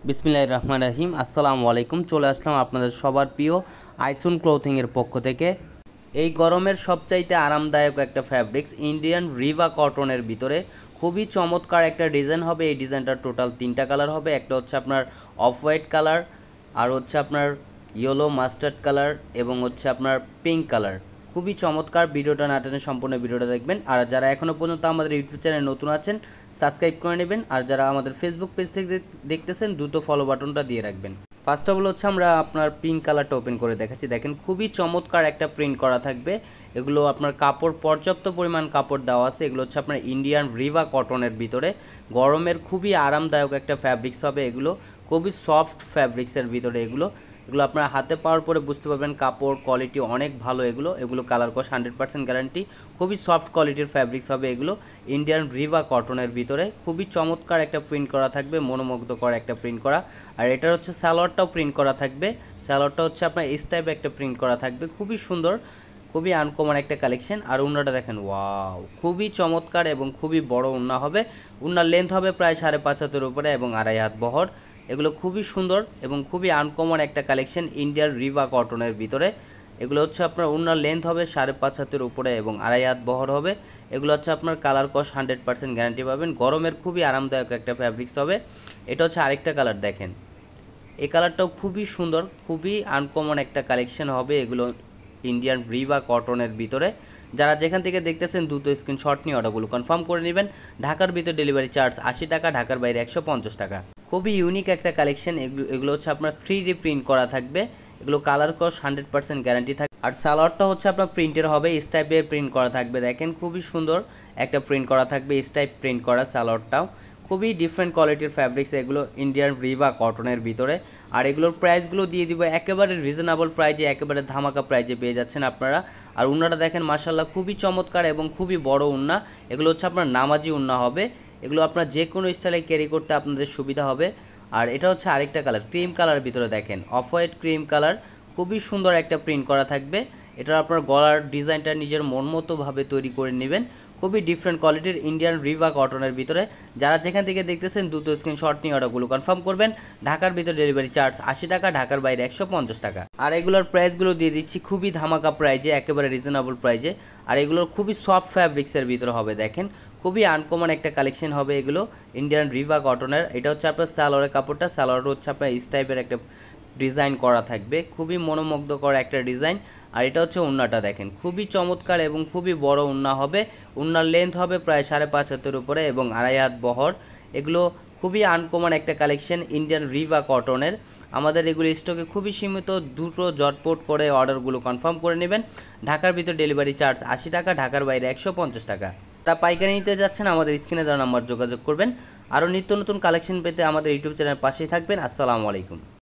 বিসমিল্লাহির রহমানির রহিম। আসসালামু আলাইকুম। চলে আসলাম আপনাদের সবার প্রিয় আইসুন ক্লোথিংয়ের পক্ষ থেকে। এই গরমের সবচাইতে আরামদায়ক একটা ফ্যাব্রিক্স ইন্ডিয়ান রিভা কটনের ভিতরে খুবই চমৎকার একটা ডিজাইন হবে। এই ডিজাইনটার টোটাল 3টা কালার হবে। একটা হচ্ছে আপনার অফ হোয়াইট কালার, আর হচ্ছে আপনার ইয়েলো মাস্টার্ড কালার এবং হচ্ছে আপনার পিঙ্ক কালার। খুবই চমৎকার। ভিডিওটা না টেনে সম্পূর্ণ ভিডিওটা দেখবেন। আর যারা এখনও পর্যন্ত আমাদের ইউটিউব চ্যানেল নতুন আছেন সাবস্ক্রাইব করে নেবেন, আর যারা আমাদের ফেসবুক পেজ থেকে দেখতেছেন দ্রুত ফলো বাটনটা দিয়ে রাখবেন। ফার্স্ট অফ অল হচ্ছে আমরা আপনার পিঙ্ক কালারটা ওপেন করে দেখাচ্ছি। দেখেন খুবই চমৎকার একটা প্রিন্ট করা থাকবে। এগুলো আপনার কাপড় পর্যাপ্ত পরিমাণ কাপড় দেওয়া আছে। এগুলো হচ্ছে আপনার ইন্ডিয়ান রিভা কটনের ভিতরে গরমের খুবই আরামদায়ক একটা ফ্যাব্রিক্স হবে। এগুলো খুবই সফট ফ্যাব্রিক্সের ভিতরে এগুলো আপনারা হাতে পাওয়ার পরে বুঝতে পারবেন কাপড় কোয়ালিটি অনেক ভালো। এগুলো কালার কস 100% গ্যারান্টি। খুবই সফট কোয়ালিটির ফ্যাব্রিক্স হবে এগুলো ইন্ডিয়ান রিভা কটনের ভিতরে। খুবই চমৎকার একটা প্রিন্ট করা থাকবে, মনোমুগ্ধকর একটা প্রিন্ট করা। আর এটার হচ্ছে সালোয়ারটাও প্রিন্ট করা থাকবে। সালোয়ারটা হচ্ছে আপনার এই টাইপে একটা প্রিন্ট করা থাকবে, খুবই সুন্দর, খুবই আনকমন একটা কালেকশন। আর উন্নাটা দেখেন, ওয়াও, খুবই চমৎকার এবং খুবই বড় উন্না হবে। উন্নার লেন্থ হবে প্রায় 5.5 হাতের উপরে এবং 2.5 হাত বহর। এগুলো খুবই সুন্দর এবং খুবই আনকমন একটা কালেকশন ইন্ডিয়ান রিভা কটনের ভিতরে। এগুলো হচ্ছে আপনার উন্নার লেন্থ হবে 5.5 হাতের উপরে এবং 2.5 হাত বহর হবে। এগুলো হচ্ছে আপনার কালার কস 100% গ্যারান্টি পাবেন। গরমের খুবই আরামদায়ক একটা ফ্যাব্রিক্স হবে। এটা হচ্ছে আরেকটা কালার, দেখেন এই কালারটাও খুবই সুন্দর, খুবই আনকমন একটা কালেকশন হবে। এগুলো ইন্ডিয়ান রিভা কটনের ভিতরে। যারা যেখান থেকে দেখতেছেন দ্রুত স্ক্রিনশট নিয়ে অর্ডারগুলো কনফার্ম করে নেবেন। ঢাকার ভিতরে ডেলিভারি চার্জ 80 টাকা, ঢাকার বাইরে 150 টাকা। খুবই ইউনিক একটা কালেকশন। এগুলো হচ্ছে আপনার 3D প্রিন্ট করা থাকবে। এগুলো কালার কস 100% গ্যারান্টি থাকবে। আর সালোয়ারটা হচ্ছে আপনার প্রিন্টের হবে, এই টাইপের প্রিন্ট করা থাকবে। দেখেন খুবই সুন্দর একটা প্রিন্ট করা থাকবে, এই টাইপ প্রিন্ট করা সালোয়ারটাও। খুবই ডিফারেন্ট কোয়ালিটির ফ্যাব্রিক্স এগুলো ইন্ডিয়ান রিভা কটনের ভিতরে। আর এগুলোর প্রাইসগুলো দিয়ে দিব একেবারে রিজনেবল প্রাইজে, একেবারে ধামাকা প্রাইজে পেয়ে যাচ্ছেন আপনারা। আর উন্নাটা দেখেন মাশাআল্লাহ খুবই চমৎকার এবং খুবই বড় উন্না। এগুলো হচ্ছে আপনার নামাজি উন্না হবে। এগুলো আপনার যে কোনো স্টাইলে ক্যারি করতে আপনাদের সুবিধা হবে। আর এটা হচ্ছে আরেকটা কালার, ক্রিম কালার ভিতরে দেখেন অফ হোয়াইট ক্রিম কালার। খুবই সুন্দর একটা প্রিন্ট করা থাকবে। এটা আপনার গলার ডিজাইনটা নিজের মন মতোভাবে তৈরি করে নেবেন। খুবই ডিফারেন্ট কোয়ালিটির ইন্ডিয়ান রিভা কটনের ভিতরে। যারা যেখান থেকে দেখতেছেন দ্রুত স্ক্রিনশট নিয়ে অর্ডারগুলো কনফার্ম করবেন। ঢাকার ভিতরে ডেলিভারি চার্জ 80 টাকা, ঢাকার বাইরে 150 টাকা। আর এগুলোর প্রাইসগুলো দিয়ে দিচ্ছি খুবই ধামাকা প্রাইজে, একেবারে রিজনেবল প্রাইজে। আর এগুলোর খুবই সফট ফ্যাব্রিক্সের ভিতরে হবে। দেখেন খুবই আনকমন একটা কালেকশন হবে এগুলো ইন্ডিয়ান রিভা কটনের। এটা হচ্ছে আপনার সালোয়ারের কাপড়টা, সালোয়ার হচ্ছে আপনার এই টাইপের একটা ডিজাইন করা থাকবে, খুবই মনোমুগ্ধকর একটা ডিজাইন। আর এটা হচ্ছে উন্নাটা দেখেন খুবই চমৎকার এবং খুবই বড় উন্না হবে। উন্নার লেন্থ হবে প্রায় 5.5 হাতের উপরে এবং 2.5 হাত বহর। এগুলো খুবই আনকমন একটা কালেকশন ইন্ডিয়ান রিভা কটনের। আমাদের এগুলো স্টকে খুবই সীমিত, দুটো জটপট করে অর্ডারগুলো কনফার্ম করে নেবেন। ঢাকার ভিতর ডেলিভারি চার্জ 80 টাকা, ঢাকার বাইরে 150 টাকা। যারা পাইকারি নিতে যাচ্ছেন আমাদের স্ক্রিনে দেওয়া নাম্বার যোগাযোগ করবেন। আরও নিত্য নতুন কালেকশন পেতে আমাদের ইউটিউব চ্যানেলের পাশেই থাকবেন। আসসালামু আলাইকুম।